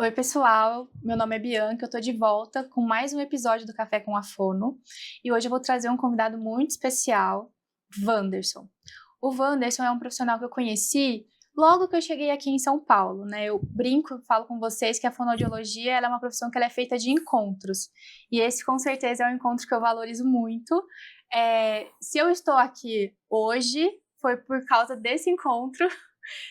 Oi, pessoal. Meu nome é Bianca. Eu tô de volta com mais um episódio do Café com a Fono. E hoje eu vou trazer um convidado muito especial, Wanderson. O Wanderson é um profissional que eu conheci logo que eu cheguei aqui em São Paulo, né? Eu brinco, falo com vocês que a fonoaudiologia ela é uma profissão que ela é feita de encontros. E esse, com certeza, é um encontro que eu valorizo muito. Se eu estou aqui hoje, foi por causa desse encontro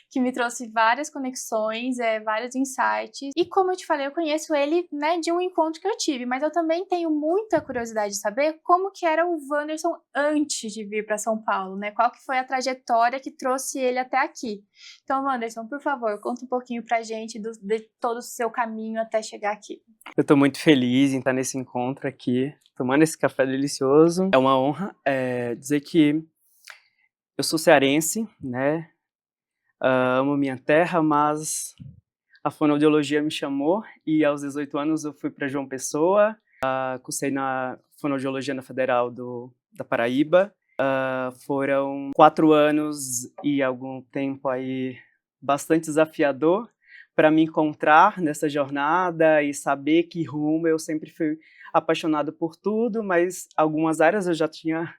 que me trouxe várias conexões, vários insights. E como eu te falei, eu conheço ele, né, de um encontro que eu tive, mas eu também tenho muita curiosidade de saber como que era o Wanderson antes de vir para São Paulo, né? Qual que foi a trajetória que trouxe ele até aqui. Então, Wanderson, por favor, conta um pouquinho pra gente de todo o seu caminho até chegar aqui. Eu estou muito feliz em estar nesse encontro aqui, tomando esse café delicioso. É uma honra dizer que eu sou cearense, né? Amo minha terra, mas a fonoaudiologia me chamou e aos 18 anos eu fui para João Pessoa, cursei na fonoaudiologia na Federal da Paraíba. Foram 4 anos e algum tempo aí bastante desafiador para me encontrar nessa jornada e saber que rumo. Eu sempre fui apaixonado por tudo, mas algumas áreas eu já tinha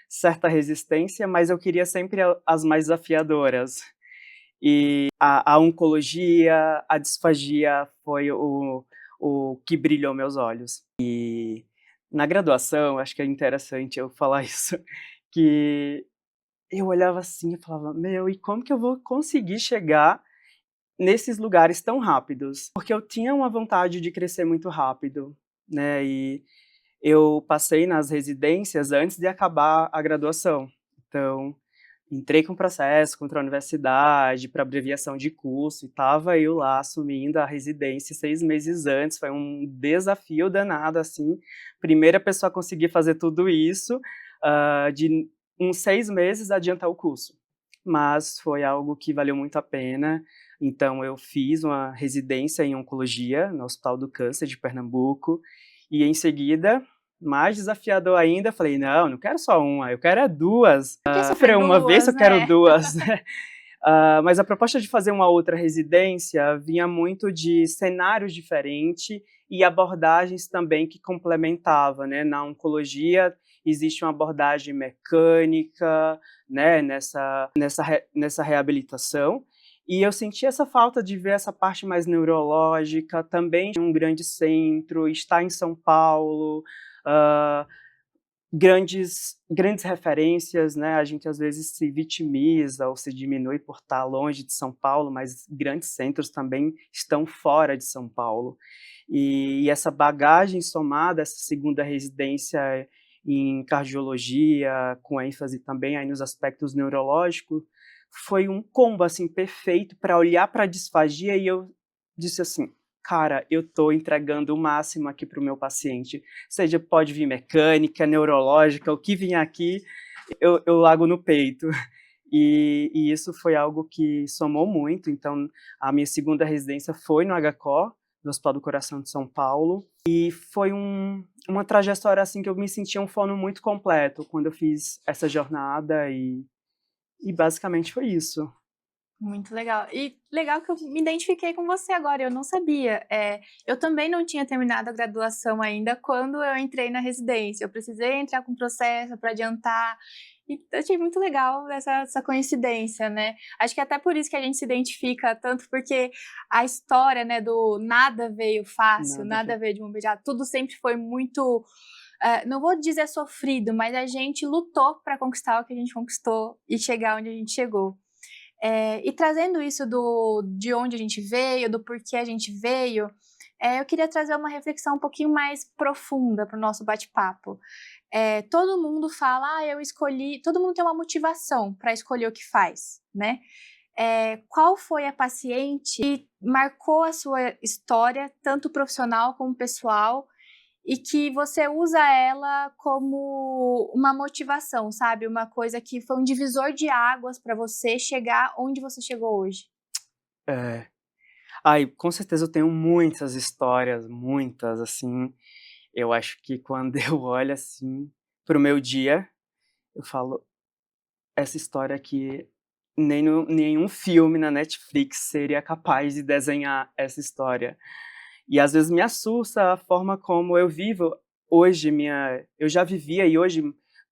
certa resistência, mas eu queria sempre as mais desafiadoras. E a oncologia, a disfagia foi o que brilhou meus olhos. E na graduação, acho que é interessante eu falar isso, que eu olhava assim e falava, meu, e como que eu vou conseguir chegar nesses lugares tão rápidos? Porque eu tinha uma vontade de crescer muito rápido, né? E eu passei nas residências antes de acabar a graduação. Então, entrei com processo contra a universidade para abreviação de curso e estava eu lá assumindo a residência 6 meses antes. Foi um desafio danado, assim. Primeira pessoa a conseguir fazer tudo isso, de uns 6 meses adiantar o curso. Mas foi algo que valeu muito a pena. Então, eu fiz uma residência em oncologia no Hospital do Câncer de Pernambuco e, em seguida, mais desafiador ainda, falei, não quero só uma, eu quero duas. Por que sofrer Sofreu uma vez, duas, eu quero né? duas. Mas a proposta de fazer uma outra residência vinha muito de cenários diferentes e abordagens também que complementavam, né? Na oncologia existe uma abordagem mecânica, né? Nessa reabilitação. E eu senti essa falta de ver essa parte mais neurológica, também em um grande centro, estar em São Paulo, uh, grandes referências, né? A gente às vezes se vitimiza ou se diminui por estar longe de São Paulo, mas grandes centros também estão fora de São Paulo. E essa bagagem somada, essa segunda residência em cardiologia, com ênfase também aí nos aspectos neurológicos, foi um combo assim perfeito para olhar para a disfagia e eu disse assim, cara, eu estou entregando o máximo aqui para o meu paciente. Seja, pode vir mecânica, neurológica, o que vier aqui, eu largo no peito. E isso foi algo que somou muito. Então, a minha segunda residência foi no HCO, no Hospital do Coração de São Paulo. E foi uma trajetória assim que eu me sentia um fono muito completo quando eu fiz essa jornada e basicamente foi isso. Muito legal. E legal que eu me identifiquei com você agora, eu não sabia. Eu também não tinha terminado a graduação ainda quando eu entrei na residência. Eu precisei entrar com processo para adiantar. E eu achei muito legal essa coincidência, né? Acho que é até por isso que a gente se identifica tanto, porque a história, né, do nada veio fácil, Nada a nada ver. veio de mão beijada, tudo sempre foi muito. Não vou dizer sofrido, mas a gente lutou para conquistar o que a gente conquistou e chegar onde a gente chegou. E trazendo isso de onde a gente veio, do porquê a gente veio, eu queria trazer uma reflexão um pouquinho mais profunda para o nosso bate-papo. Todo mundo fala, eu escolhi. Todo mundo tem uma motivação para escolher o que faz, né? Qual foi a paciente que marcou a sua história, tanto profissional como pessoal, e que você usa ela como uma motivação, sabe? Uma coisa que foi um divisor de águas para você chegar onde você chegou hoje. É. Ai, com certeza eu tenho muitas histórias, muitas, assim. Eu acho que quando eu olho, assim, para o meu dia, eu falo, essa história aqui nenhum filme na Netflix seria capaz de desenhar essa história. E às vezes me assusta a forma como eu vivo hoje, eu já vivia e hoje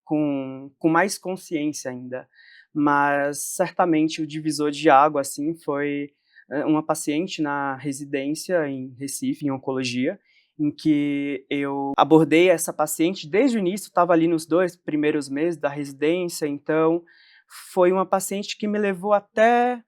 com mais consciência ainda, mas certamente o divisor de água, assim, foi uma paciente na residência em Recife, em oncologia, em que eu abordei essa paciente desde o início, estava ali nos 2 primeiros meses da residência, então foi uma paciente que me levou até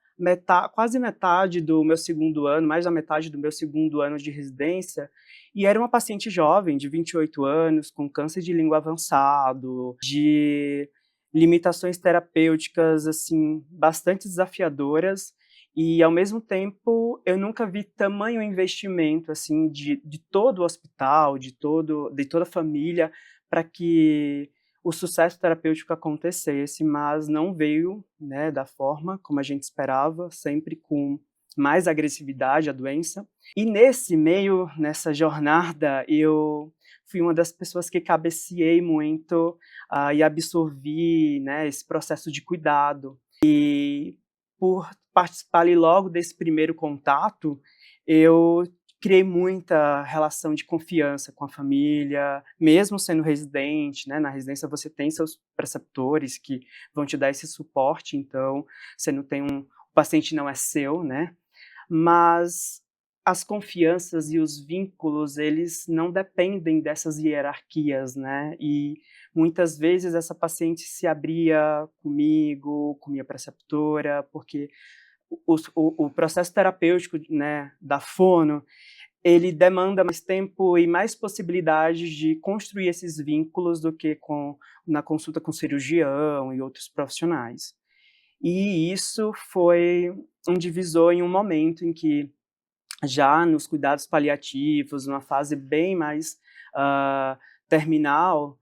quase metade do meu segundo ano, mais da metade do meu segundo ano de residência, e era uma paciente jovem, de 28 anos, com câncer de língua avançado, de limitações terapêuticas, assim, bastante desafiadoras, e ao mesmo tempo eu nunca vi tamanho investimento, assim, de todo o hospital, de toda a família, para que o sucesso terapêutico acontecesse, mas não veio, né, da forma como a gente esperava, sempre com mais agressividade a doença. E nesse meio, nessa jornada, eu fui uma das pessoas que cabeceei muito e absorvi, né, esse processo de cuidado. E por participar ali logo desse primeiro contato, eu criei muita relação de confiança com a família, mesmo sendo residente, né, na residência você tem seus preceptores que vão te dar esse suporte, então você não tem o paciente não é seu, né, mas as confianças e os vínculos, eles não dependem dessas hierarquias, né, e muitas vezes essa paciente se abria comigo, com minha preceptora, porque o processo terapêutico, né, da fono, ele demanda mais tempo e mais possibilidades de construir esses vínculos do que na consulta com cirurgião e outros profissionais. E isso foi um divisor em um momento em que, já nos cuidados paliativos, numa fase bem mais terminal,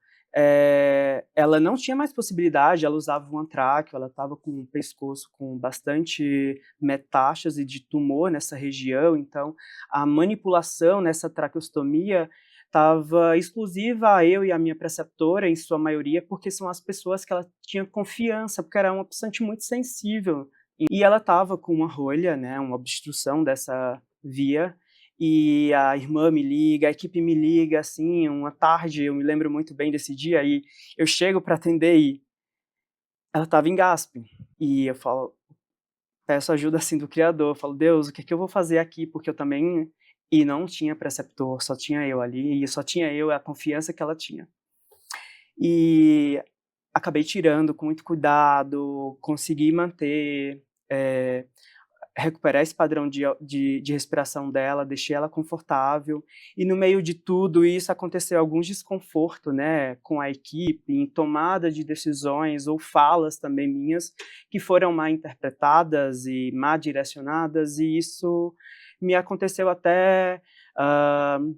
ela não tinha mais possibilidade, ela usava um antráqueo, ela estava com o pescoço com bastante metástase de tumor nessa região, então a manipulação nessa traqueostomia estava exclusiva a eu e a minha preceptora, em sua maioria, porque são as pessoas que ela tinha confiança, porque era uma paciente muito sensível. E ela estava com uma rolha, né, uma obstrução dessa via, e a irmã me liga, a equipe me liga, assim, uma tarde, eu me lembro muito bem desse dia, e eu chego para atender e ela estava em gaspe. E eu falo, peço ajuda, assim, do criador, eu falo: "Deus, o que é que eu vou fazer aqui?", porque eu também e não tinha preceptor, só tinha eu ali, e só tinha eu, a confiança que ela tinha. E acabei tirando com muito cuidado, consegui manter, eh recuperar esse padrão de respiração dela, deixei ela confortável, e no meio de tudo isso aconteceu alguns desconforto, né, com a equipe, em tomada de decisões ou falas também minhas, que foram mal interpretadas e mal direcionadas, e isso me aconteceu até, hã,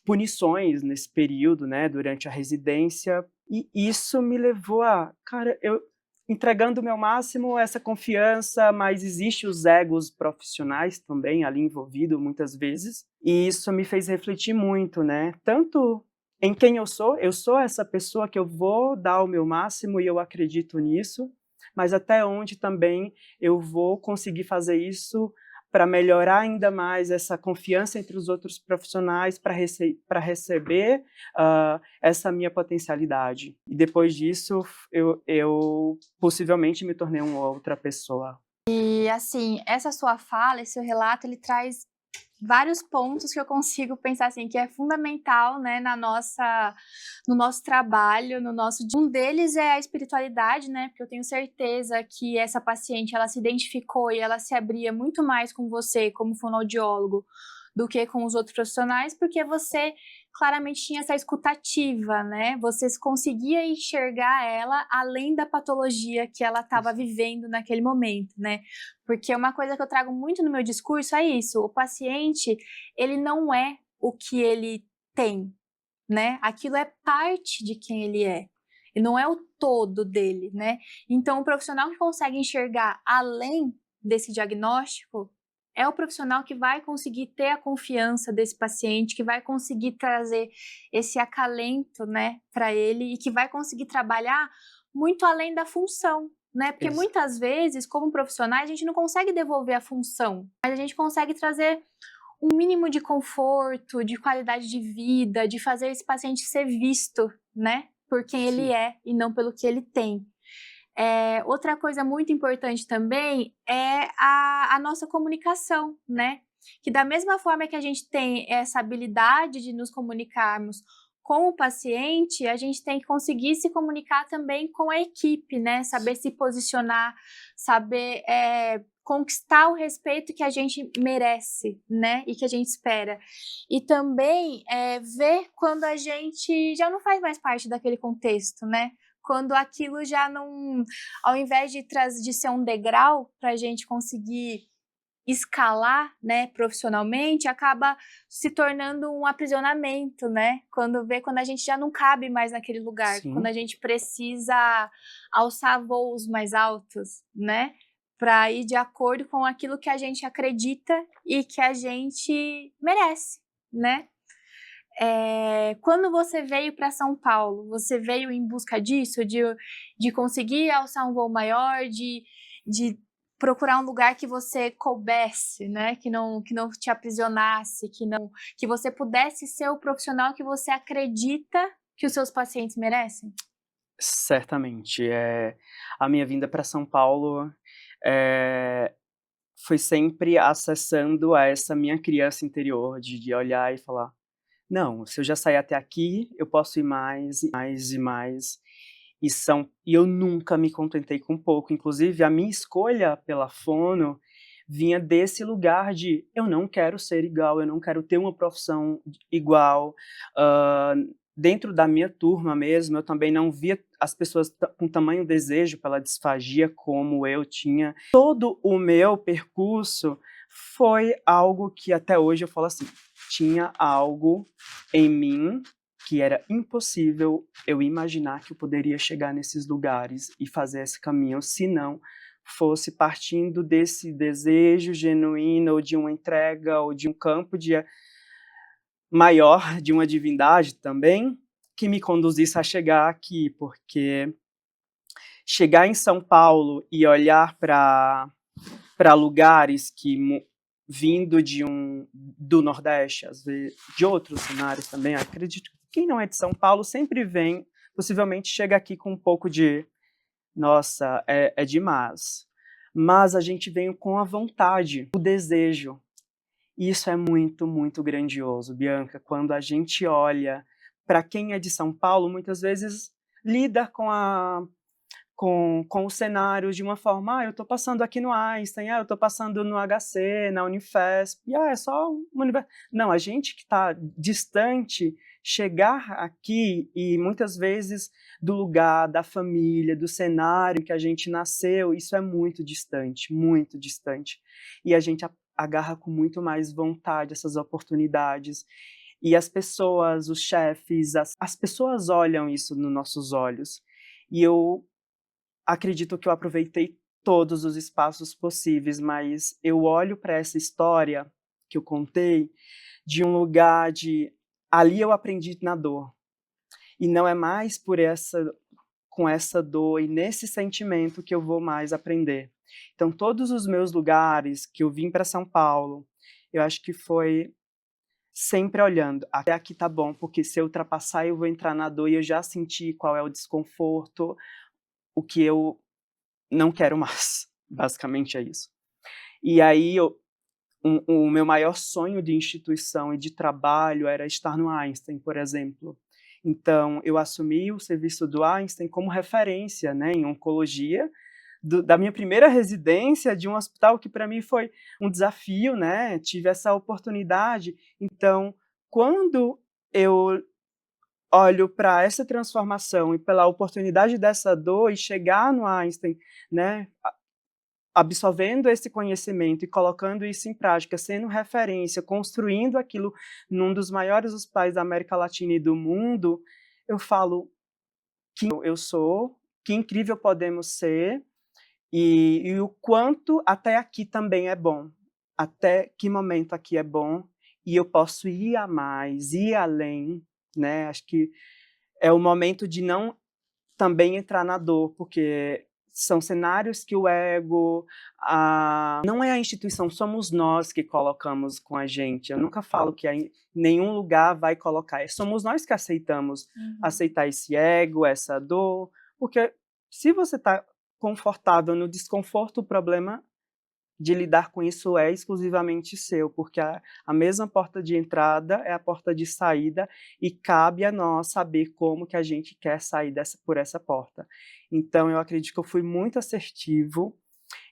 punições nesse período, né, durante a residência, e isso me levou a, cara, eu entregando o meu máximo, essa confiança, mas existe os egos profissionais também ali envolvido muitas vezes, e isso me fez refletir muito, né, tanto em quem eu sou essa pessoa que eu vou dar o meu máximo e eu acredito nisso, mas até onde também eu vou conseguir fazer isso para melhorar ainda mais essa confiança entre os outros profissionais, para receber essa minha potencialidade. E depois disso, eu possivelmente me tornei uma outra pessoa. E assim, essa sua fala, esse seu relato, ele traz vários pontos que eu consigo pensar assim que é fundamental, né, no nosso trabalho, no nosso um deles é a espiritualidade, né? Porque eu tenho certeza que essa paciente ela se identificou e ela se abria muito mais com você como fonoaudiólogo do que com os outros profissionais, porque você claramente tinha essa escutativa, né? Você conseguia enxergar ela além da patologia que ela estava vivendo naquele momento, né? Porque uma coisa que eu trago muito no meu discurso é isso: o paciente, ele não é o que ele tem, né? Aquilo é parte de quem ele é. E não é o todo dele, né? Então, o profissional que consegue enxergar além desse diagnóstico é o profissional que vai conseguir ter a confiança desse paciente, que vai conseguir trazer esse acalento, né, para ele e que vai conseguir trabalhar muito além da função, né? Porque muitas vezes, como profissionais, a gente não consegue devolver a função, mas a gente consegue trazer um mínimo de conforto, de qualidade de vida, de fazer esse paciente ser visto, né? Por quem ele é e não pelo que ele tem. Outra coisa muito importante também é a nossa comunicação, né? Que da mesma forma que a gente tem essa habilidade de nos comunicarmos com o paciente, a gente tem que conseguir se comunicar também com a equipe, né? Saber se posicionar, saber conquistar o respeito que a gente merece, né? E que a gente espera. E também ver quando a gente já não faz mais parte daquele contexto, né? Quando aquilo já não, ao invés de ser um degrau para a gente conseguir escalar, né, profissionalmente, acaba se tornando um aprisionamento, né? Quando a gente já não cabe mais naquele lugar, quando a gente precisa alçar voos mais altos, né? Para ir de acordo com aquilo que a gente acredita e que a gente merece, né? Quando você veio para São Paulo, você veio em busca disso, de conseguir alçar um voo maior, de procurar um lugar que você coubesse, né? Que não te aprisionasse, que você pudesse ser o profissional que você acredita que os seus pacientes merecem? Certamente. A minha vinda para São Paulo foi sempre acessando a essa minha criança interior, de olhar e falar: não, se eu já saí até aqui, eu posso ir mais e mais e mais. E eu nunca me contentei com pouco. Inclusive, a minha escolha pela fono vinha desse lugar de eu não quero ser igual, eu não quero ter uma profissão igual. Dentro da minha turma mesmo, eu também não via as pessoas com tamanho desejo pela disfagia como eu tinha. Todo o meu percurso foi algo que até hoje eu falo assim, tinha algo em mim que era impossível eu imaginar que eu poderia chegar nesses lugares e fazer esse caminho, se não fosse partindo desse desejo genuíno, ou de uma entrega, ou de um campo maior, de uma divindade também, que me conduzisse a chegar aqui, porque chegar em São Paulo e olhar para lugares que vindo do Nordeste, às vezes, de outros cenários também, acredito que quem não é de São Paulo sempre vem, possivelmente chega aqui com um pouco de, nossa, é demais. Mas a gente vem com a vontade, o desejo. E isso é muito, muito grandioso, Bianca, quando a gente olha para quem é de São Paulo, muitas vezes lida com o cenário de uma forma, eu estou passando aqui no Einstein, eu estou passando no HC, na Unifesp, é só uma universidade. Não, a gente que está distante, chegar aqui e muitas vezes do lugar, da família, do cenário que a gente nasceu, isso é muito distante, muito distante. E a gente agarra com muito mais vontade essas oportunidades. E as pessoas, os chefes, as pessoas olham isso nos nossos olhos. E eu acredito que eu aproveitei todos os espaços possíveis, mas eu olho para essa história que eu contei de um lugar de ali eu aprendi na dor. E não é mais com essa dor e nesse sentimento que eu vou mais aprender. Então, todos os meus lugares que eu vim para São Paulo, eu acho que foi sempre olhando, até aqui tá bom, porque se eu ultrapassar eu vou entrar na dor e eu já senti qual é o desconforto, o que eu não quero mais. Basicamente é isso. E aí, o meu maior sonho de instituição e de trabalho era estar no Einstein, por exemplo. Então, eu assumi o serviço do Einstein como referência, né, em oncologia, da minha primeira residência de um hospital que para mim foi um desafio, né, tive essa oportunidade. Então, quando eu olho para essa transformação e pela oportunidade dessa dor e chegar no Einstein, né, absorvendo esse conhecimento e colocando isso em prática, sendo referência, construindo aquilo num dos maiores hospitais da América Latina e do mundo, eu falo que eu sou, que incrível podemos ser e o quanto até aqui também é bom, até que momento aqui é bom e eu posso ir a mais, ir além, né? Acho que é o momento de não também entrar na dor, porque são cenários que o ego, não é a instituição, somos nós que colocamos com a gente. Eu nunca falo que nenhum lugar vai colocar, somos nós que aceitamos aceitar esse ego, essa dor, porque se você está confortável no desconforto, o problema de lidar com isso é exclusivamente seu, porque a mesma porta de entrada é a porta de saída e cabe a nós saber como que a gente quer sair por essa porta. Então, eu acredito que eu fui muito assertivo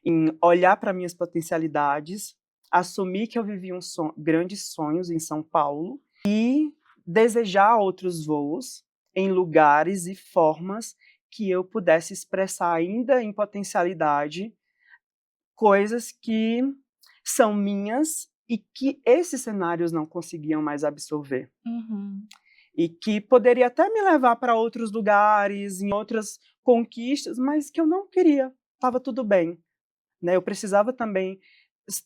em olhar para minhas potencialidades, assumir que eu vivia grandes sonhos em São Paulo e desejar outros voos em lugares e formas que eu pudesse expressar ainda em potencialidade coisas que são minhas e que esses cenários não conseguiam mais absorver. E que poderia até me levar para outros lugares, em outras conquistas, mas que eu não queria, estava tudo bem. Né? Eu precisava também...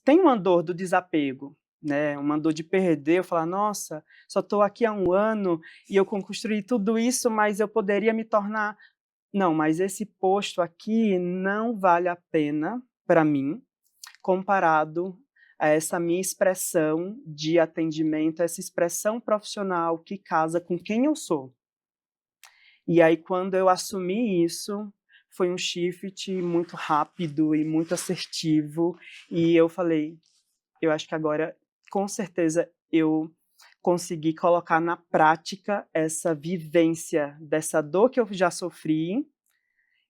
Tem uma dor do desapego, né? Uma dor de perder, eu falar, nossa, só estou aqui há 1 ano e eu construí tudo isso, mas eu poderia me tornar... Não, mas esse posto aqui não vale a pena para mim, comparado a essa minha expressão de atendimento, essa expressão profissional que casa com quem eu sou. E aí, quando eu assumi isso, foi um shift muito rápido e muito assertivo, e eu falei, eu acho que agora, com certeza, eu consegui colocar na prática essa vivência dessa dor que eu já sofri,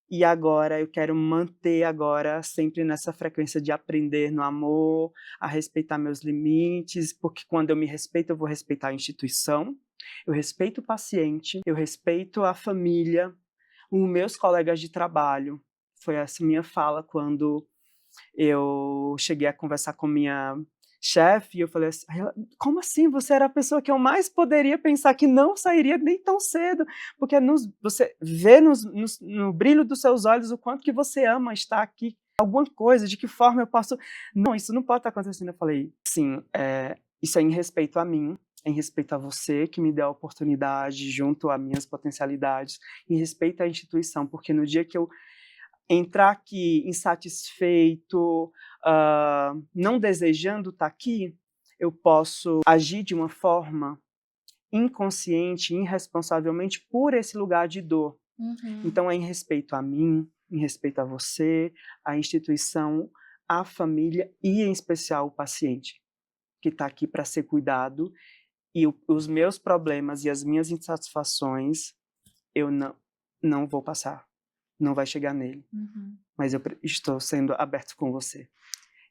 e agora eu quero manter agora sempre nessa frequência de aprender no amor, a respeitar meus limites, porque quando eu me respeito, eu vou respeitar a instituição, eu respeito o paciente, eu respeito a família, os meus colegas de trabalho. Foi essa minha fala quando eu cheguei a conversar com minha chefe, e eu falei assim, como assim? Você era a pessoa que eu mais poderia pensar que não sairia nem tão cedo, porque você vê no brilho dos seus olhos o quanto que você ama estar aqui, alguma coisa, de que forma eu posso... Não, isso não pode estar acontecendo. Eu falei, sim, isso é em respeito a mim, em respeito a você que me deu a oportunidade junto às minhas potencialidades, em respeito à instituição, porque no dia que eu entrar aqui insatisfeito, não desejando estar aqui, eu posso agir de uma forma inconsciente, irresponsavelmente, por esse lugar de dor. Então, é em respeito a mim, em respeito a você, a instituição, a família e, em especial, o paciente, que está aqui para ser cuidado, e os meus problemas e as minhas insatisfações, eu não vou passar. Não vai chegar nele, mas eu estou sendo aberto com você.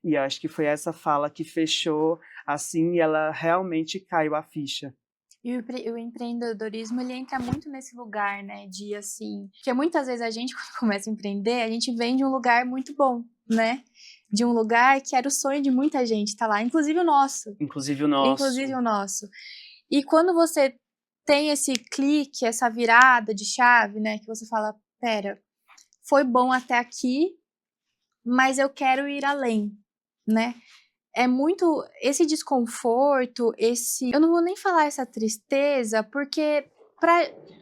E acho que foi essa fala que fechou assim, e ela realmente caiu a ficha. E o empreendedorismo, ele entra muito nesse lugar, né, de assim... Porque muitas vezes a gente, quando começa a empreender, a gente vem de um lugar muito bom, né? De um lugar que era o sonho de muita gente, tá lá, inclusive o nosso. Inclusive o nosso. Inclusive o nosso. E quando você tem esse clique, essa virada de chave, né, que você fala, pera, foi bom até aqui, mas eu quero ir além, né? É muito esse desconforto, eu não vou nem falar essa tristeza, porque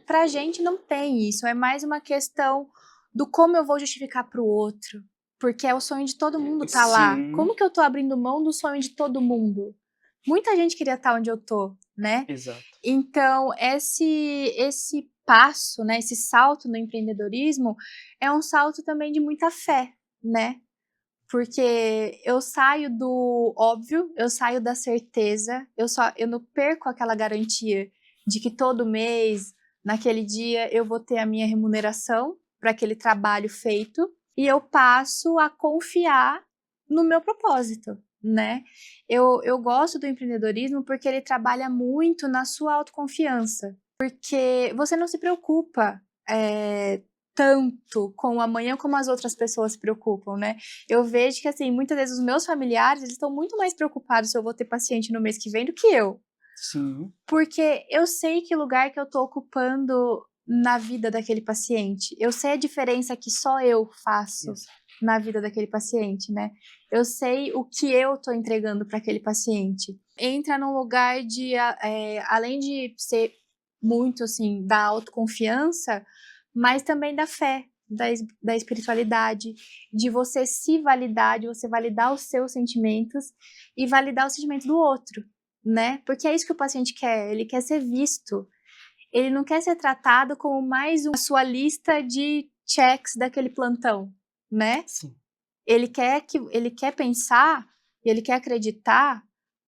pra gente não tem isso, é mais uma questão do como eu vou justificar pro outro, porque é o sonho de todo mundo tá lá. Como que eu tô abrindo mão do sonho de todo mundo? Muita gente queria estar onde eu tô, né? Exato. Então, esse passo, né, esse salto no empreendedorismo é um salto também de muita fé, né? Porque eu saio do óbvio, eu saio da certeza, eu não perco aquela garantia de que todo mês, naquele dia, eu vou ter a minha remuneração para aquele trabalho feito, e eu passo a confiar no meu propósito, né? Eu gosto do empreendedorismo porque ele trabalha muito na sua autoconfiança, porque você não se preocupa tanto com o amanhã como as outras pessoas se preocupam, né? Eu vejo que, assim, muitas vezes os meus familiares, eles estão muito mais preocupados se eu vou ter paciente no mês que vem do que eu. Sim. Porque eu sei que lugar que eu tô ocupando na vida daquele paciente. Eu sei a diferença que só eu faço na vida daquele paciente, né? Eu sei o que eu tô entregando para aquele paciente. Entra num lugar de, além de ser muito, assim, da autoconfiança, mas também da fé, da espiritualidade, de você se validar, de você validar os seus sentimentos e validar o sentimento do outro, né? Porque é isso que o paciente quer, ele quer ser visto. Ele não quer ser tratado como mais uma sua lista de checks daquele plantão, né? Sim. Ele quer pensar, ele quer acreditar,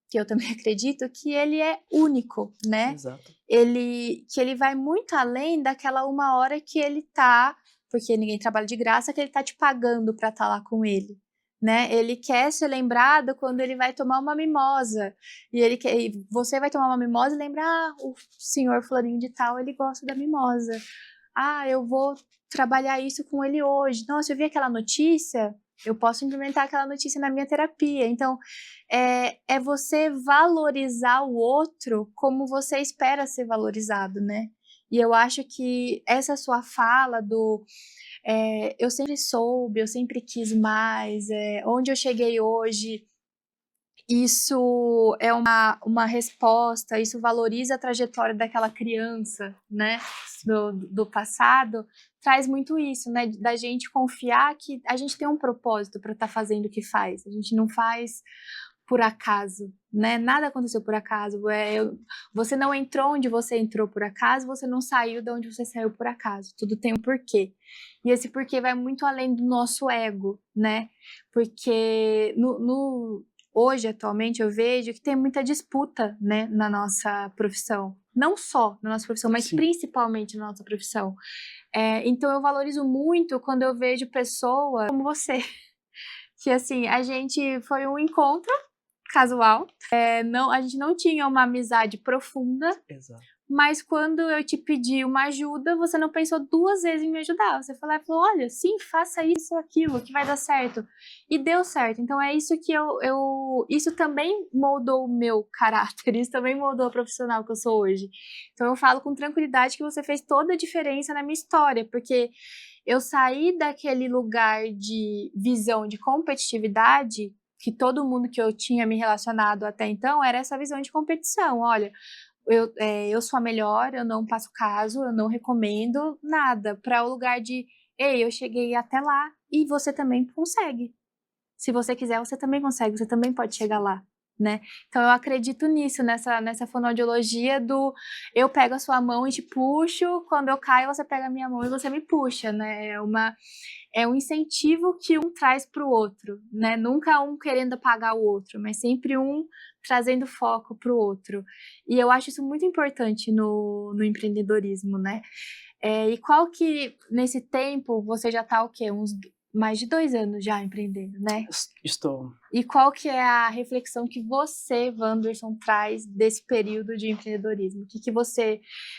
que eu também acredito, que ele é único, né? Exato. Que ele vai muito além daquela uma hora que ele tá, porque ninguém trabalha de graça, que ele tá te pagando pra estar lá com ele, né? Ele quer ser lembrado quando ele vai tomar uma mimosa, e você vai tomar uma mimosa e lembra, o senhor fulaninho de tal, ele gosta da mimosa. Eu vou trabalhar isso com ele hoje. Nossa, eu vi aquela notícia, eu posso implementar aquela notícia na minha terapia. Então, é você valorizar o outro como você espera ser valorizado, né? E eu acho que essa sua fala eu sempre soube, eu sempre quis mais, onde eu cheguei hoje, isso é uma resposta, isso valoriza a trajetória daquela criança, né, do passado, traz muito isso, né, da gente confiar que a gente tem um propósito para estar fazendo o que faz, a gente não faz por acaso, né, nada aconteceu por acaso, você não entrou onde você entrou por acaso, você não saiu de onde você saiu por acaso, tudo tem um porquê, e esse porquê vai muito além do nosso ego, né, porque hoje, atualmente, eu vejo que tem muita disputa, né, na nossa profissão. Não só na nossa profissão, mas Sim. principalmente na nossa profissão. Então, eu valorizo muito quando eu vejo pessoas como você. Que, assim, a gente foi um encontro casual. A gente não tinha uma amizade profunda. Exato. Mas quando eu te pedi uma ajuda, você não pensou duas vezes em me ajudar. Você falou, olha, sim, faça isso ou aquilo, que vai dar certo. E deu certo. Então é isso que isso também moldou o meu caráter, isso também moldou a profissional que eu sou hoje. Então eu falo com tranquilidade que você fez toda a diferença na minha história, porque eu saí daquele lugar de visão de competitividade, que todo mundo que eu tinha me relacionado até então era essa visão de competição. Olha, eu sou a melhor, eu não passo caso, eu não recomendo nada, para o lugar de, ei, eu cheguei até lá e você também consegue. Se você quiser, você também consegue, você também pode chegar lá, né? Então eu acredito nisso, nessa fonoaudiologia do eu pego a sua mão e te puxo, quando eu caio você pega a minha mão e você me puxa, né? É um incentivo que um traz para o outro, né? Nunca um querendo apagar o outro, mas sempre um trazendo foco para o outro. E eu acho isso muito importante no empreendedorismo, né? E qual que, nesse tempo, você já está o quê? Uns mais de 2 anos já empreendendo, né? Estou. E qual que é a reflexão que você, Wanderson, traz desse período de empreendedorismo?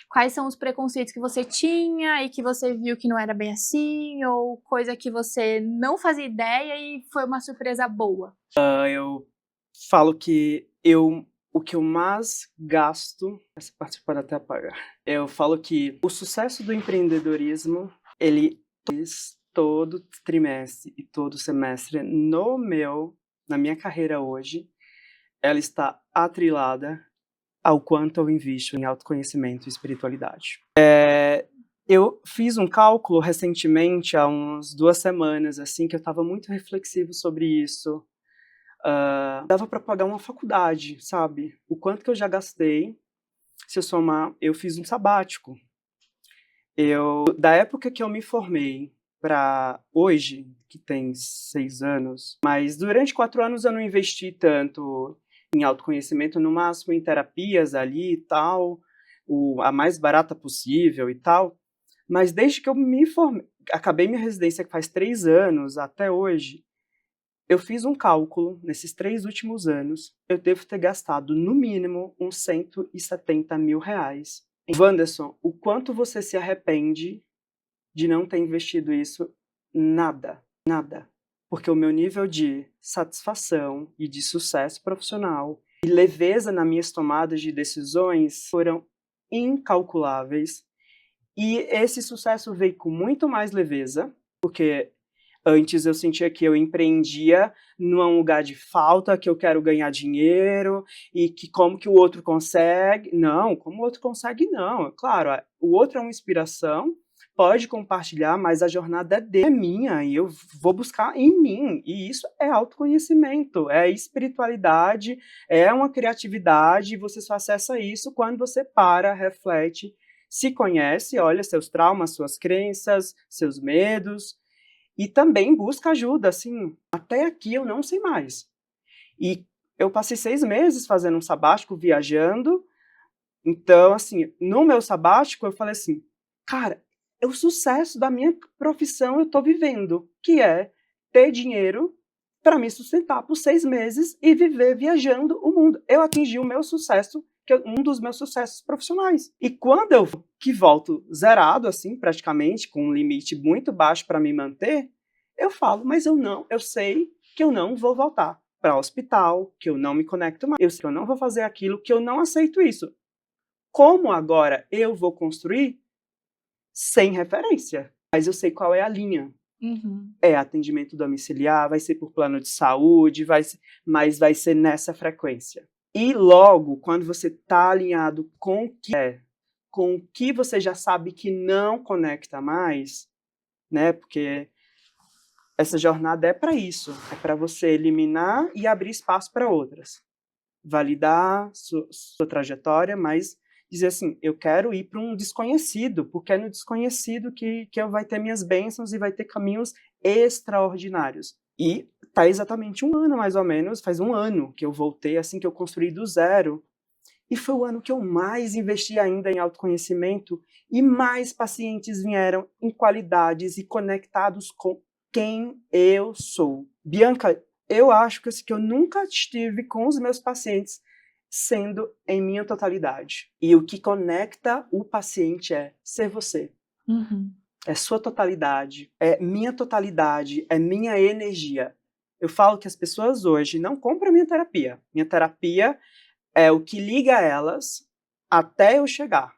Quais são os preconceitos que você tinha e que você viu que não era bem assim, ou coisa que você não fazia ideia e foi uma surpresa boa? Eu falo que o que eu mais gasto, essa parte pode até apagar. Eu falo que o sucesso do empreendedorismo, ele todo trimestre e todo semestre na minha carreira hoje, ela está atrelada ao quanto eu invisto em autoconhecimento e espiritualidade. Eu fiz um cálculo recentemente, há umas 2 semanas, assim, que eu estava muito reflexivo sobre isso. Dava para pagar uma faculdade, sabe? O quanto que eu já gastei, se eu somar, eu fiz um sabático. Da época que eu me formei para hoje, que tem 6 anos, mas durante 4 anos eu não investi tanto em autoconhecimento, no máximo em terapias ali e tal, a mais barata possível e tal. Mas desde que eu me formei, acabei minha residência que faz 3 anos até hoje, eu fiz um cálculo, nesses 3 últimos anos, eu devo ter gastado no mínimo uns R$170.000. Wanderson, o quanto você se arrepende de não ter investido isso? Nada, nada. Porque o meu nível de satisfação e de sucesso profissional e leveza nas minhas tomadas de decisões foram incalculáveis. E esse sucesso veio com muito mais leveza, porque antes eu sentia que eu empreendia num lugar de falta, que eu quero ganhar dinheiro, e que como que o outro consegue. Não, como o outro consegue, não. Claro, o outro é uma inspiração, pode compartilhar, mas a jornada é dele, é minha, e eu vou buscar em mim. E isso é autoconhecimento, é espiritualidade, é uma criatividade, e você só acessa isso quando você para, reflete, se conhece, olha seus traumas, suas crenças, seus medos, e também busca ajuda, assim, até aqui eu não sei mais. E eu passei 6 meses fazendo um sabático, viajando, então, assim, no meu sabático eu falei assim, cara, é o sucesso da minha profissão eu estou vivendo, que é ter dinheiro para me sustentar por 6 meses e viver viajando o mundo. Eu atingi o meu sucesso, que é um dos meus sucessos profissionais. E quando eu que volto zerado, assim, praticamente, com um limite muito baixo para me manter, eu falo, mas eu sei que eu não vou voltar para o hospital, que eu não me conecto mais, eu sei que eu não vou fazer aquilo, que eu não aceito isso. Como agora eu vou construir sem referência? Mas eu sei qual é a linha. Uhum. É atendimento domiciliar, vai ser por plano de saúde, mas vai ser nessa frequência. E logo, quando você está alinhado com o que você já sabe que não conecta mais, né? Porque essa jornada é para isso, é para você eliminar e abrir espaço para outras. Validar sua trajetória, mas dizer assim, eu quero ir para um desconhecido, porque é no desconhecido que eu vai ter minhas bênçãos e vai ter caminhos extraordinários. E tá exatamente 1 ano, mais ou menos, faz 1 ano que eu voltei, assim, que eu construí do zero. E foi o ano que eu mais investi ainda em autoconhecimento e mais pacientes vieram em qualidades e conectados com quem eu sou. Bianca, eu acho que eu nunca estive com os meus pacientes sendo em minha totalidade. E o que conecta o paciente é ser você. Uhum. É sua totalidade, é minha energia. Eu falo que as pessoas hoje não compram minha terapia. Minha terapia é o que liga elas até eu chegar.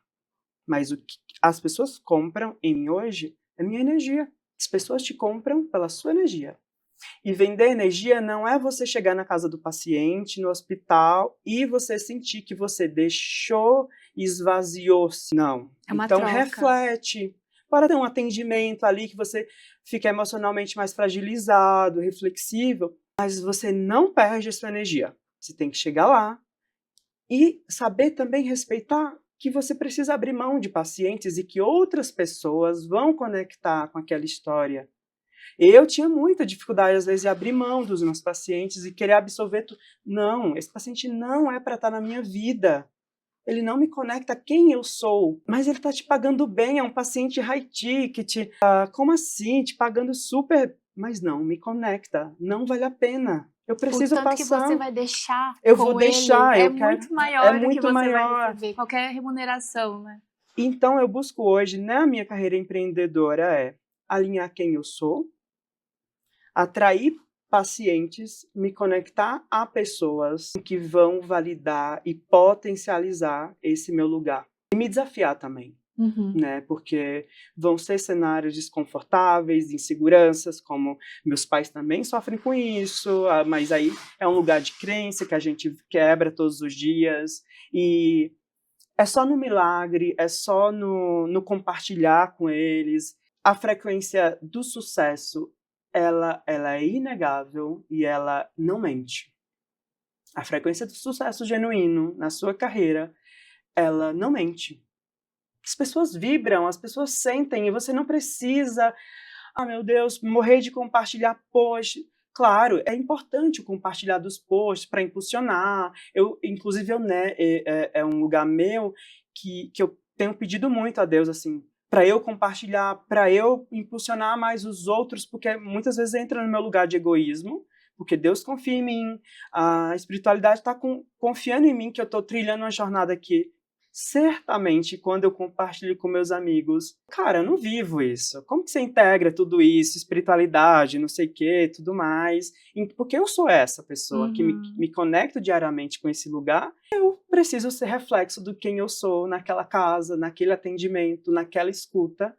Mas o que as pessoas compram em mim hoje é minha energia. As pessoas te compram pela sua energia. E vender energia não é você chegar na casa do paciente, no hospital, e você sentir que você deixou, esvaziou-se. Não. É uma Então troca. reflete. Para ter um atendimento ali que você fica emocionalmente mais fragilizado, reflexível, mas você não perde a sua energia. Você tem que chegar lá e saber também respeitar que você precisa abrir mão de pacientes e que outras pessoas vão conectar com aquela história. Eu tinha muita dificuldade, às vezes, de abrir mão dos meus pacientes e querer absorver tudo. Não, esse paciente não é para estar na minha vida. Ele não me conecta a quem eu sou, mas ele está te pagando bem, é um paciente high ticket. Como assim? Te pagando super. Mas não, me conecta, não vale a pena. Eu O preciso tanto que você passar. vai deixar Eu com vou deixar, ele é eu quero. muito É maior do que muito você vai maior. receber, qualquer remuneração, né? Então eu busco hoje, na minha carreira empreendedora, alinhar quem eu sou, atrair pacientes, me conectar a pessoas que vão validar e potencializar esse meu lugar. E me desafiar também, Uhum. né? Porque vão ser cenários desconfortáveis, inseguranças, como meus pais também sofrem com isso, mas aí é um lugar de crença que a gente quebra todos os dias. E é só no milagre, é só no compartilhar com eles. A frequência do sucesso, ela é inegável e ela não mente. A frequência do sucesso genuíno na sua carreira, ela não mente. As pessoas vibram, as pessoas sentem e você não precisa, meu Deus, morrer de compartilhar post. Claro, é importante o compartilhar dos posts para impulsionar. Inclusive, né, é um lugar meu que eu tenho pedido muito a Deus, assim, para eu compartilhar, para eu impulsionar mais os outros, porque muitas vezes entra no meu lugar de egoísmo, porque Deus confia em mim, a espiritualidade está confiando em mim que eu estou trilhando uma jornada aqui. Certamente, quando eu compartilho com meus amigos, cara, eu não vivo isso. Como que você integra tudo isso, espiritualidade, não sei o que, tudo mais? Porque eu sou essa pessoa que me conecto diariamente com esse lugar, eu preciso ser reflexo do quem eu sou naquela casa, naquele atendimento, naquela escuta,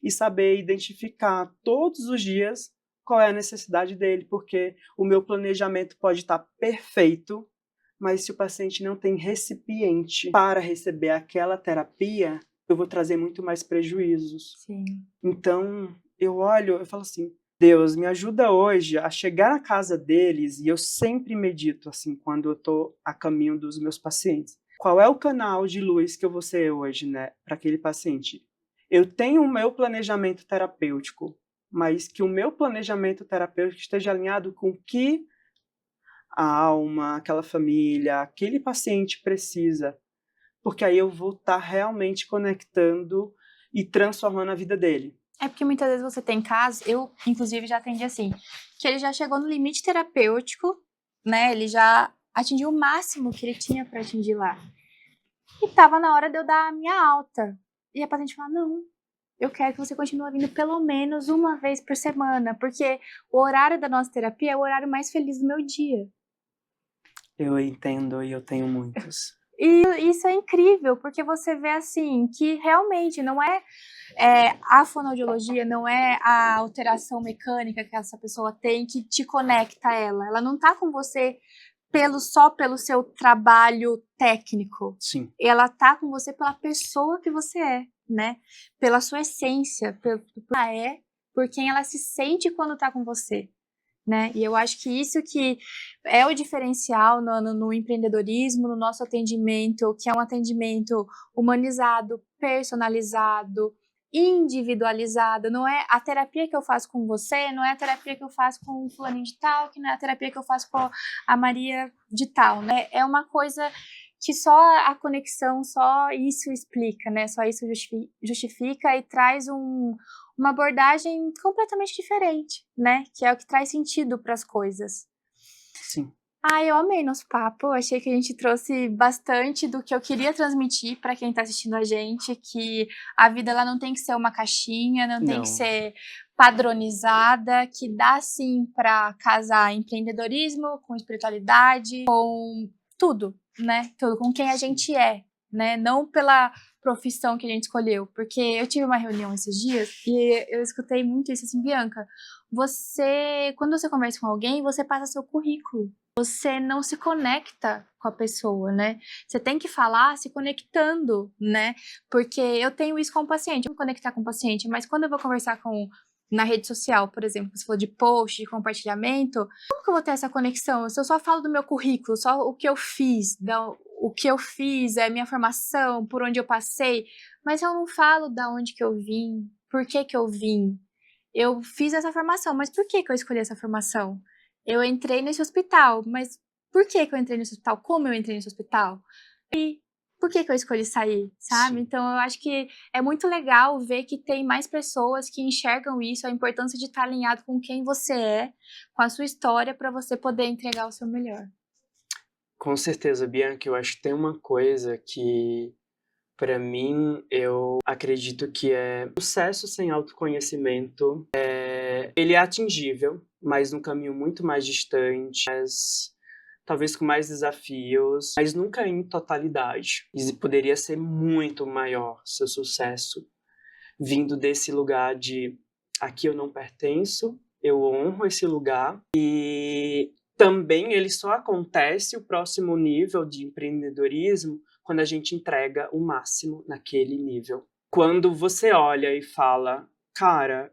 e saber identificar todos os dias qual é a necessidade dele, porque o meu planejamento pode estar perfeito, mas se o paciente não tem recipiente para receber aquela terapia, eu vou trazer muito mais prejuízos. Sim. Então, eu olho, eu falo assim, Deus, me ajuda hoje a chegar na casa deles, e eu sempre medito, assim, quando eu tô a caminho dos meus pacientes. Qual é o canal de luz que eu vou ser hoje, né, para aquele paciente? Eu tenho o meu planejamento terapêutico, mas que o meu planejamento terapêutico esteja alinhado com o que a alma, aquela família, aquele paciente precisa, porque aí eu vou estar realmente conectando e transformando a vida dele. É porque muitas vezes você tem casos, eu inclusive já atendi assim, que ele já chegou no limite terapêutico, né? Ele já atingiu o máximo que ele tinha para atingir lá. E tava na hora de eu dar a minha alta. E a paciente fala: não, eu quero que você continue vindo pelo menos uma vez por semana, porque o horário da nossa terapia é o horário mais feliz do meu dia. Eu entendo e eu tenho muitos. E isso é incrível, porque você vê assim, que realmente não é, a fonoaudiologia, não é a alteração mecânica que essa pessoa tem que te conecta a ela. Ela não tá com você só pelo seu trabalho técnico. Sim. Ela tá com você pela pessoa que você é, né? Pela sua essência, por quem ela se sente quando tá com você. Né? E eu acho que isso que é o diferencial no empreendedorismo, no nosso atendimento, que é um atendimento humanizado, personalizado, individualizado. Não é a terapia que eu faço com você, não é a terapia que eu faço com o fulaninho de tal, que não é a terapia que eu faço com a Maria de tal, né? É uma coisa que só a conexão, só isso explica, né? Só isso justifica e traz uma abordagem completamente diferente, né? Que é o que traz sentido para as coisas. Sim. Eu amei nosso papo. Achei que a gente trouxe bastante do que eu queria transmitir para quem está assistindo a gente, que a vida ela não tem que ser uma caixinha, não tem que ser padronizada, que dá sim para casar empreendedorismo com espiritualidade, com tudo, né? Tudo com quem a gente é, né? Não pela profissão que a gente escolheu, porque eu tive uma reunião esses dias e eu escutei muito isso assim, Bianca, quando você conversa com alguém, você passa seu currículo. Você não se conecta com a pessoa, né? Você tem que falar se conectando, né? Porque eu tenho isso com o paciente, eu me conectar com o paciente, mas quando eu vou conversar na rede social, por exemplo, você falou de post, de compartilhamento, como que eu vou ter essa conexão? Se eu só falo do meu currículo, só o que eu fiz, é a minha formação, por onde eu passei, mas eu não falo da onde que eu vim, por que que eu vim. Eu fiz essa formação, mas por que que eu escolhi essa formação? Eu entrei nesse hospital, mas por que que eu entrei nesse hospital? Como eu entrei nesse hospital? E por que que eu escolhi sair, sabe? Sim. Então eu acho que é muito legal ver que tem mais pessoas que enxergam isso, a importância de estar alinhado com quem você é, com a sua história, para você poder entregar o seu melhor. Com certeza, Bianca, eu acho que tem uma coisa que, para mim, eu acredito que é sucesso sem autoconhecimento. Ele é atingível, mas num caminho muito mais distante, talvez com mais desafios, mas nunca em totalidade. E poderia ser muito maior seu sucesso, vindo desse lugar de aqui eu não pertenço, eu honro esse lugar, e também ele só acontece o próximo nível de empreendedorismo quando a gente entrega o máximo naquele nível. Quando você olha e fala, cara,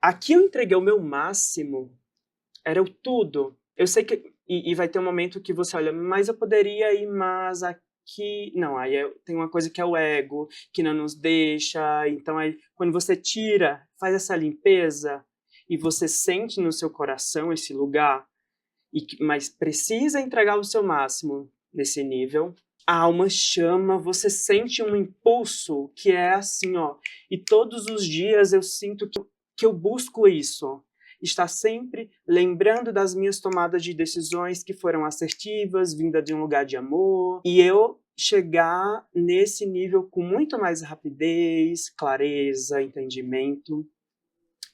aqui eu entreguei o meu máximo, era o tudo. Eu sei que e vai ter um momento que você olha, mas eu poderia ir mais aqui. Não, aí tem uma coisa que é o ego, que não nos deixa. Então, aí, quando você tira, faz essa limpeza, e você sente no seu coração esse lugar, mas precisa entregar o seu máximo nesse nível, a alma chama, você sente um impulso que é assim, ó. E todos os dias eu sinto que eu busco isso. Estar sempre lembrando das minhas tomadas de decisões que foram assertivas, vinda de um lugar de amor, e eu chegar nesse nível com muito mais rapidez, clareza, entendimento,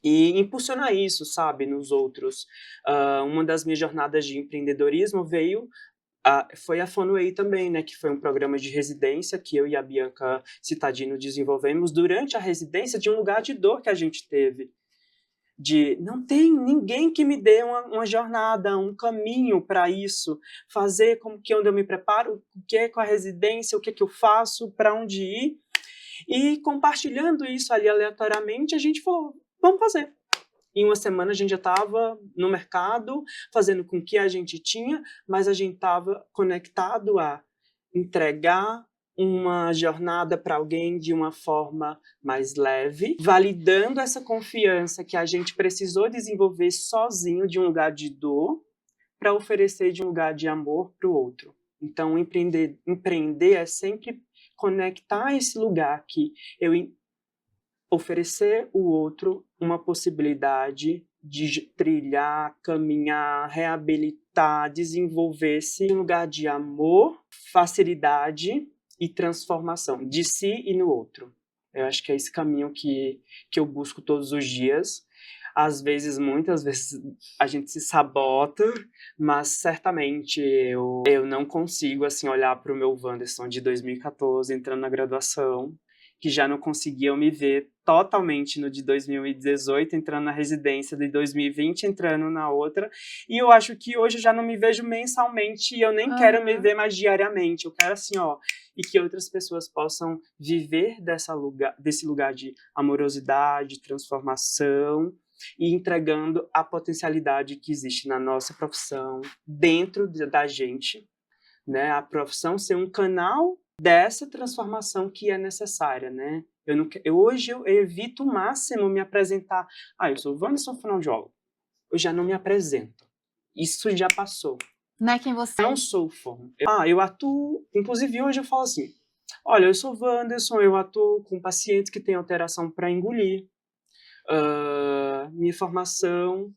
e impulsionar isso, sabe, nos outros. Uma das minhas jornadas de empreendedorismo foi a Fonway também, né, que foi um programa de residência que eu e a Bianca Cittadino desenvolvemos durante a residência de um lugar de dor que a gente teve. Não tem ninguém que me dê uma jornada, um caminho para isso, fazer como que onde eu me preparo, o que é com a residência, o que é que eu faço, para onde ir. E compartilhando isso ali aleatoriamente, a gente falou, vamos fazer. Em uma semana a gente já estava no mercado, fazendo com o que a gente tinha, mas a gente estava conectado a entregar uma jornada para alguém de uma forma mais leve, validando essa confiança que a gente precisou desenvolver sozinho de um lugar de dor para oferecer de um lugar de amor para o outro. Então, empreender é sempre conectar esse lugar que eu oferecer o outro uma possibilidade de trilhar, caminhar, reabilitar, desenvolver-se em um lugar de amor, facilidade e transformação de si e no outro. Eu acho que é esse caminho que eu busco todos os dias. Às vezes, muitas vezes, a gente se sabota, mas certamente eu não consigo assim, olhar para o meu Wanderson de 2014, entrando na graduação, que já não conseguia me ver totalmente no de 2018, entrando na residência, de 2020, entrando na outra. E eu acho que hoje eu já não me vejo mensalmente e eu nem quero me ver mais diariamente. Eu quero assim, ó, e que outras pessoas possam viver desse lugar de amorosidade, transformação, e entregando a potencialidade que existe na nossa profissão, dentro da gente, né? A profissão ser um canal dessa transformação que é necessária, né? Hoje eu evito o máximo me apresentar. Eu sou Wanderson fonoaudiólogo. Eu já não me apresento. Isso já passou. Não é quem você Não sou fono. Eu atuo, inclusive hoje eu falo assim, olha, eu sou Wanderson, eu atuo com pacientes que têm alteração para engolir. Minha formação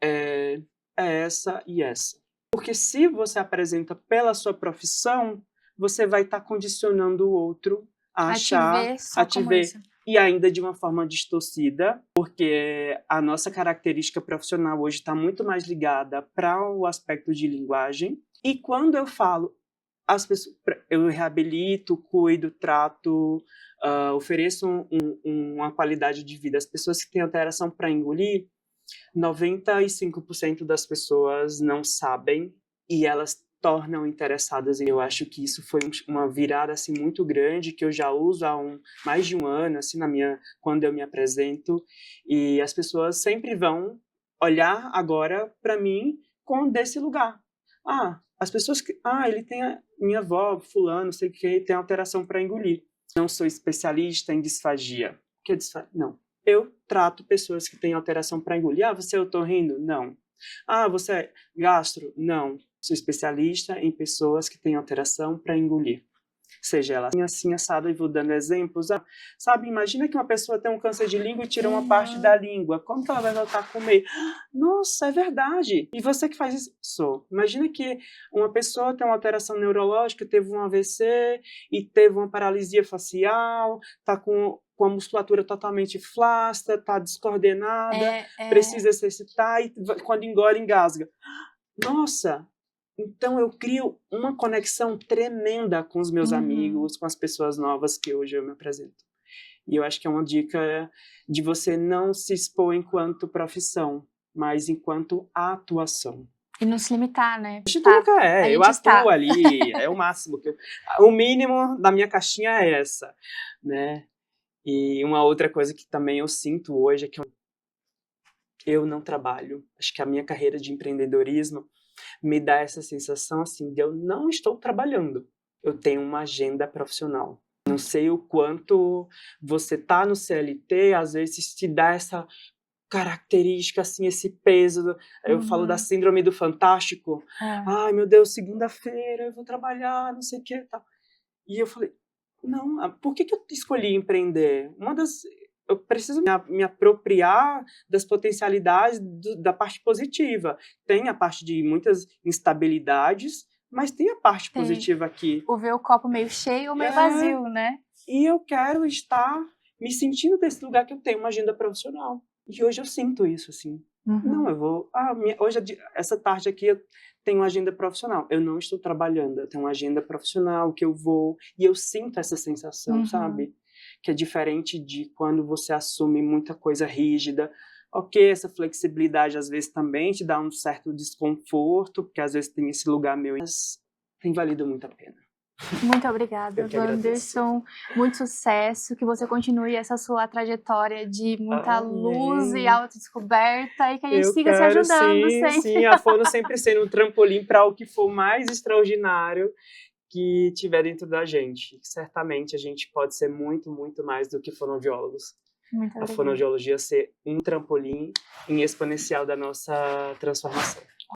é essa e essa. Porque se você apresenta pela sua profissão, você vai estar condicionando o outro a achar, a te ver isso. E ainda de uma forma distorcida, porque a nossa característica profissional hoje está muito mais ligada para o aspecto de linguagem. E quando eu falo, as pessoas, eu reabilito, cuido, trato, ofereço uma qualidade de vida às pessoas que têm alteração para engolir, 95% das pessoas não sabem e elas tornam interessadas. Eu acho que isso foi uma virada assim muito grande que eu já uso há mais de um ano assim quando eu me apresento, e as pessoas sempre vão olhar agora para mim desse lugar. As pessoas que ele tem minha avó, fulano, sei que tem alteração para engolir. Não sou especialista em disfagia. O que é disfagia? Não. Eu trato pessoas que têm alteração para engolir. Você é otorrino? Não. Você é gastro? Não. Sou especialista em pessoas que têm alteração para engolir. Seja ela assim, assado, e vou dando exemplos. Sabe, imagina que uma pessoa tem um câncer de língua e tira uma parte da língua. Como que ela vai voltar a comer? Nossa, é verdade. E você que faz isso? Sou. Imagina que uma pessoa tem uma alteração neurológica, teve um AVC e teve uma paralisia facial, está com a musculatura totalmente flácida, está descoordenada, precisa exercitar e quando engole, engasga. Nossa! Então eu crio uma conexão tremenda com os meus amigos, com as pessoas novas que hoje eu me apresento. E eu acho que é uma dica de você não se expor enquanto profissão, mas enquanto atuação. E não se limitar, né? A gente nunca eu atuo ali, é o máximo que o mínimo da minha caixinha é essa, né? E uma outra coisa que também eu sinto hoje é que eu não trabalho. Acho que a minha carreira de empreendedorismo me dá essa sensação assim de eu não estou trabalhando. Eu tenho uma agenda profissional. Não sei o quanto você tá no CLT, às vezes te dá essa característica, assim, esse peso. Eu falo da síndrome do fantástico. Ai, meu Deus, segunda-feira eu vou trabalhar, não sei o que, tal. E eu falei, não, por que eu escolhi empreender? Eu preciso me apropriar das potencialidades da parte positiva. Tem a parte de muitas instabilidades, mas tem a parte positiva aqui. O ver o copo meio cheio ou meio vazio, né? E eu quero estar me sentindo desse lugar que eu tenho uma agenda profissional. E hoje eu sinto isso, assim. Não, eu vou... hoje, essa tarde aqui, eu tenho uma agenda profissional. Eu não estou trabalhando, eu tenho uma agenda profissional que eu vou... E eu sinto essa sensação, sabe? Que é diferente de quando você assume muita coisa rígida. Ok, essa flexibilidade às vezes também te dá um certo desconforto, porque às vezes tem esse lugar meu, mas tem valido muito a pena. Muito obrigada, Eu que agradeço. Wanderson. Muito sucesso, que você continue essa sua trajetória de muita luz e Amém. autodescoberta e que a gente Eu siga se quero ajudando sim, sempre. sim, a Fono sempre sendo um trampolim para o que for mais extraordinário que tiver dentro da gente. Certamente a gente pode ser muito, muito mais do que fonoaudiólogos. Muito A obrigada. fonoaudiologia ser um trampolim em exponencial da nossa transformação.